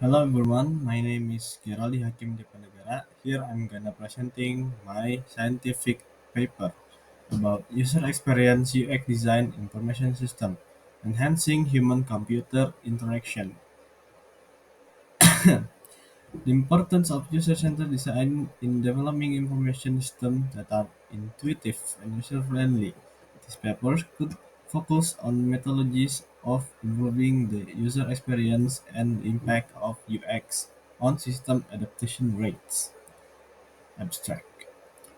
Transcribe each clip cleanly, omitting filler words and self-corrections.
Hello everyone, my name is Geraldi Hakim Dipanegara. Here I'm gonna presenting my scientific paper about user experience UX design information system, enhancing human-computer interaction. The importance of user-centered design in developing information systems that are intuitive and user-friendly. This paper could focus on methodologies of improving the user experience and the impact of UX on system adaptation rates. Abstract.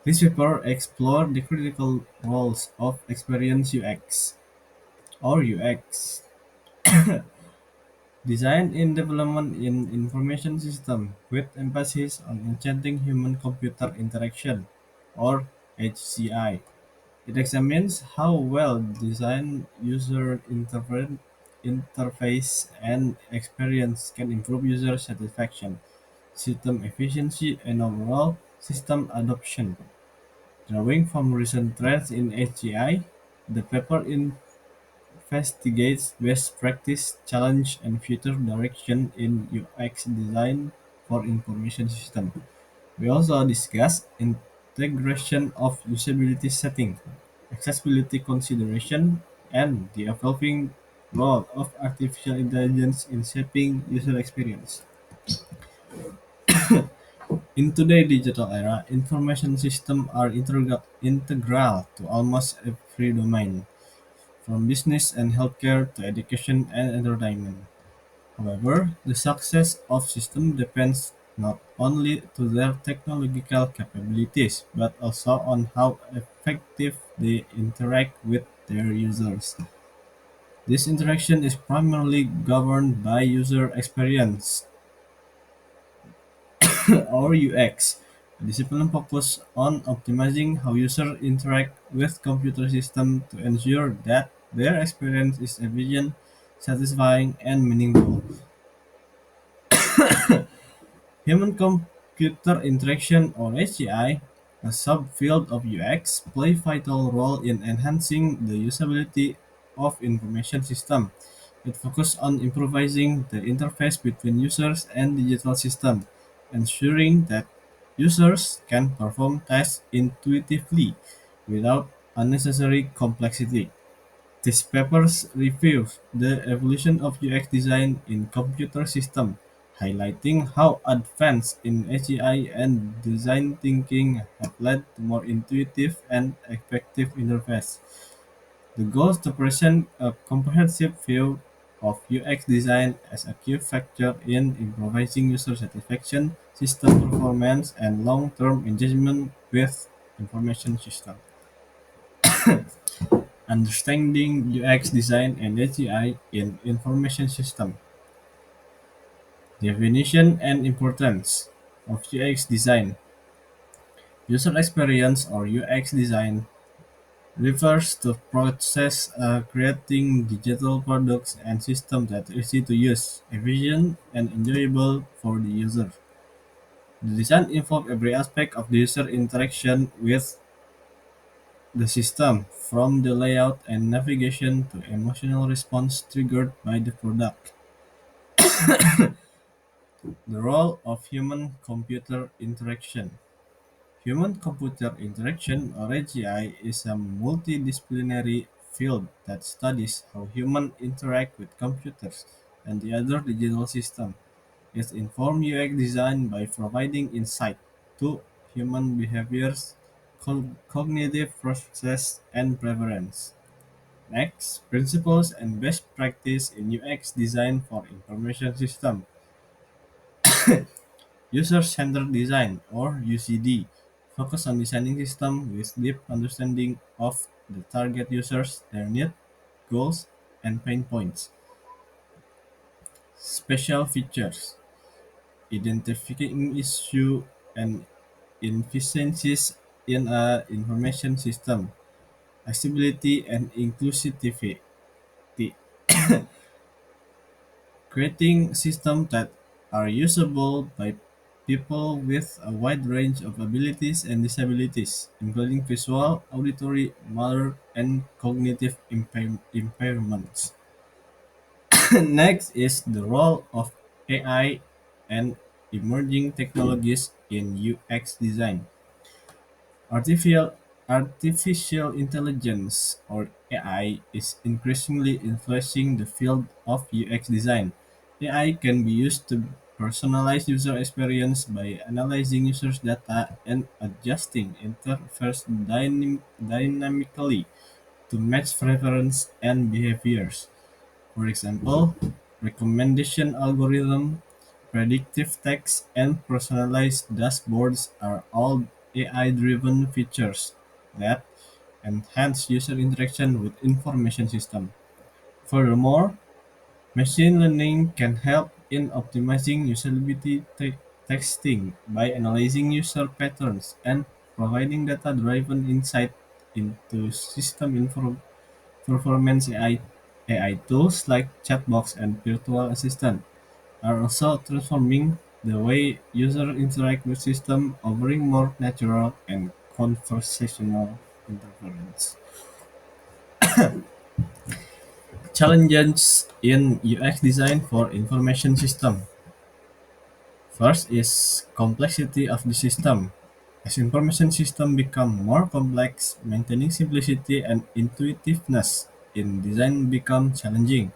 This paper explored the critical roles of experience UX or UX design in development in information system with emphasis on enchanting human-computer interaction or HCI. It examines how well designed user interface and experience can improve user satisfaction, system efficiency, and overall system adoption. Drawing from recent trends in HCI, the paper investigates best practice, challenge, and future direction in UX design for information system. We also discuss integration of usability setting, accessibility consideration, and the evolving role of artificial intelligence in shaping user experience. In today's digital era, information systems are integral to almost every domain, from business and healthcare to education and entertainment. However, the success of systems depends not only to their technological capabilities, but also on how effective they interact with their users. This interaction is primarily governed by user experience or UX, a discipline focused on optimizing how users interact with computer systems to ensure that their experience is efficient, satisfying, and meaningful. Human-computer interaction or HCI, a subfield of UX, play vital role in enhancing the usability of information system. It focuses on improvising the interface between users and digital system, ensuring that users can perform tasks intuitively without unnecessary complexity. This paper reviews the evolution of UX design in computer systems, highlighting how advances in AGI and design thinking have led to more intuitive and effective interface. The goal is to present a comprehensive view of UX design as a key factor in improving user satisfaction, system performance, and long-term engagement with information systems. Understanding UX design and AGI in information system. Definition and importance of UX design. User experience or UX design refers to process creating digital products and systems that are easy to use, efficient, and enjoyable for the user. The design involves every aspect of the user interaction with the system, from the layout and navigation to emotional response triggered by the product. The role of human-computer interaction. Human-computer interaction, or AGI, is a multidisciplinary field that studies how humans interact with computers and the other digital systems. It informs UX design by providing insight to human behaviors, cognitive process, and preference. Next, principles and best practice in UX design for information system. User-centered design or UCD focus on designing systems with deep understanding of the target users, their needs, goals, and pain points. Special features: identifying issues and inefficiencies in an information system, accessibility and inclusivity, creating systems that are usable by people with a wide range of abilities and disabilities, including visual, auditory, motor, and cognitive impairments. Next is the role of AI and emerging technologies in UX design. Artificial Artificial intelligence or AI is increasingly influencing the field of UX design. AI can be used to personalize user experience by analyzing users' data and adjusting interface dynamically to match preference and behaviors. For example, recommendation algorithm, predictive text, and personalized dashboards are all AI-driven features that enhance user interaction with information system. Furthermore, machine learning can help in optimizing usability testing by analyzing user patterns and providing data-driven insight into system performance. AI tools like chatbots and virtual assistant are also transforming the way users interact with systems, offering more natural and conversational interference. Challenges in UX design for information system. First is complexity of the system. As information systems become more complex, maintaining simplicity and intuitiveness in design become challenging.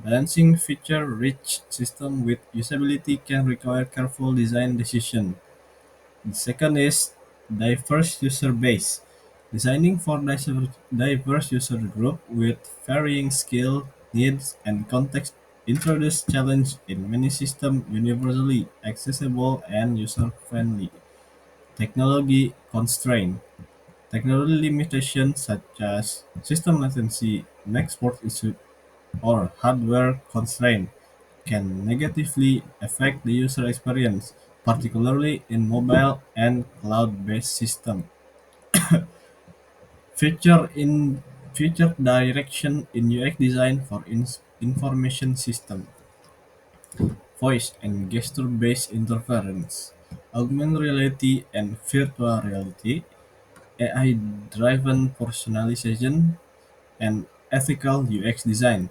Balancing feature-rich system with usability can require careful design decision. The second is diverse user base. Designing for diverse user group with varying skill, needs, and context introduce challenge in many systems universally accessible and user-friendly. Technology constraint. Technology limitations such as system latency, export issue, or hardware constraint can negatively affect the user experience, particularly in mobile and cloud-based systems. Feature in Future direction in UX design for information system, voice and gesture-based interference, augmented reality and virtual reality, AI-driven personalization, and ethical UX design.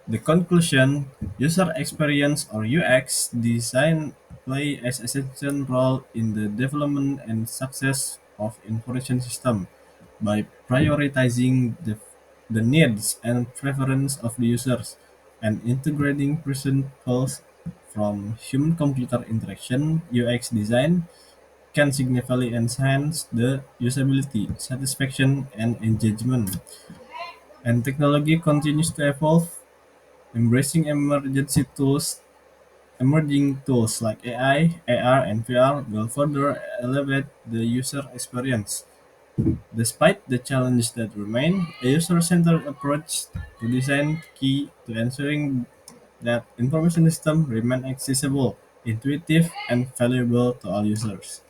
The conclusion, user experience or UX design play an essential role in the development and success of information system by prioritizing the needs and preference of the users and integrating principles from human-computer interaction. UX design can significantly enhance the usability, satisfaction, and engagement. And technology continues to evolve. Embracing emerging tools like AI, AR, and VR will further elevate the user experience. Despite the challenges that remain, a user-centered approach to design key to ensuring that information systems remain accessible, intuitive, and valuable to all users.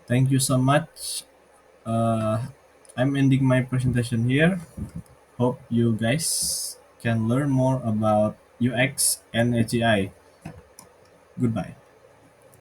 Thank you so much. Uh, I'm ending my presentation here. Hope you guys can learn more about UX and AGI. Goodbye.